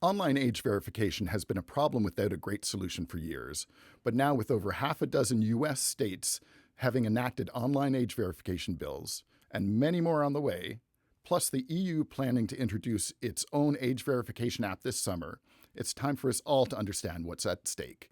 Online age verification has been a problem without a great solution for years, but now with over half a dozen US states having enacted online age verification bills, and many more on the way, plus the EU planning to introduce its own age verification app this summer, it's time for us all to understand what's at stake.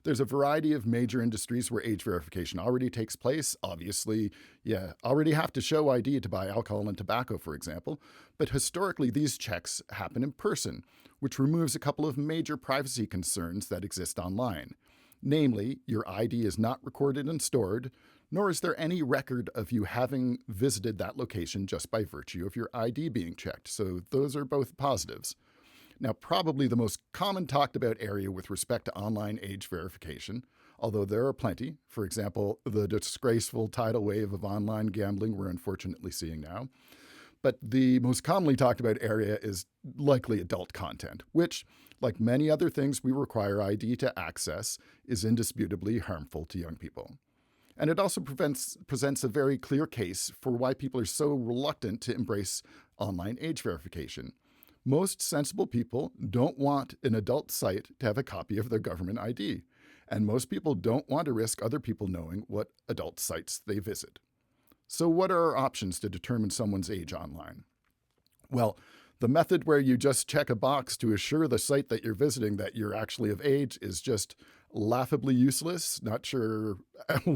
There's a variety of major industries where age verification already takes place. Obviously, you already have to show ID to buy alcohol and tobacco, for example. But historically, these checks happen in person, which removes a couple of major privacy concerns that exist online. Namely, your ID is not recorded and stored, nor is there any record of you having visited that location just by virtue of your ID being checked. So those are both positives. Now, probably the most common talked about area with respect to online age verification, although there are plenty, for example, the disgraceful tidal wave of online gambling we're unfortunately seeing now. But the most commonly talked about area is likely adult content, which, like many other things we require ID to access, is indisputably harmful to young people. And it also presents a very clear case for why people are so reluctant to embrace online age verification. Most sensible people don't want an adult site to have a copy of their government ID, and most people don't want to risk other people knowing what adult sites they visit. So what are our options to determine someone's age online? Well, the method where you just check a box to assure the site that you're visiting that you're actually of age is just laughably useless. Not sure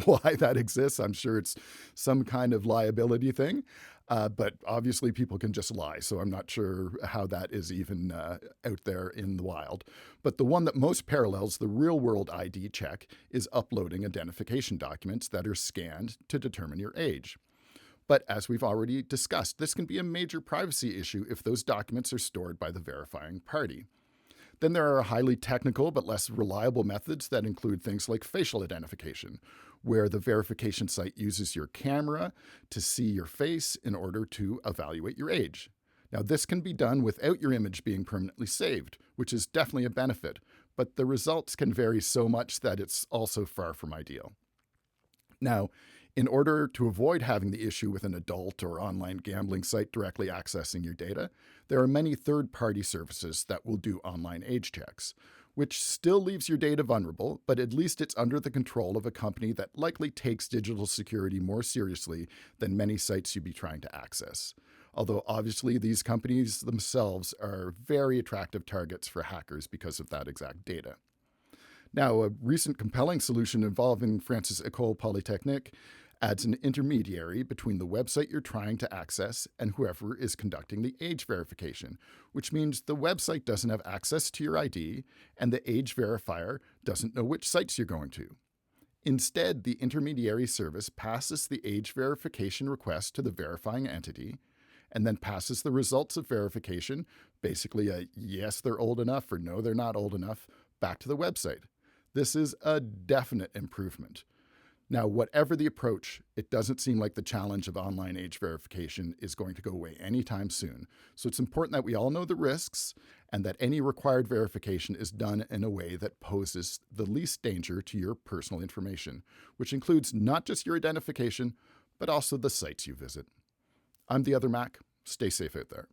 why that exists. I'm sure it's some kind of liability thing. But obviously people can just lie, so I'm not sure how that is even out there in the wild. But the one that most parallels the real-world ID check is uploading identification documents that are scanned to determine your age. But as we've already discussed, this can be a major privacy issue if those documents are stored by the verifying party. Then there are highly technical but less reliable methods that include things like facial identification, where the verification site uses your camera to see your face in order to evaluate your age. Now, this can be done without your image being permanently saved, which is definitely a benefit, but the results can vary so much that it's also far from ideal. Now, in order to avoid having the issue with an adult or online gambling site directly accessing your data, there are many third-party services that will do online age checks, which still leaves your data vulnerable, but at least it's under the control of a company that likely takes digital security more seriously than many sites you'd be trying to access. Although obviously these companies themselves are very attractive targets for hackers because of that exact data. Now, a recent compelling solution involving France's École Polytechnique adds an intermediary between the website you're trying to access and whoever is conducting the age verification, which means the website doesn't have access to your ID and the age verifier doesn't know which sites you're going to. Instead, the intermediary service passes the age verification request to the verifying entity and then passes the results of verification, basically a yes, they're old enough or no, they're not old enough, back to the website. This is a definite improvement. Now, whatever the approach, it doesn't seem like the challenge of online age verification is going to go away anytime soon. So it's important that we all know the risks and that any required verification is done in a way that poses the least danger to your personal information, which includes not just your identification, but also the sites you visit. I'm the Other Mac. Stay safe out there.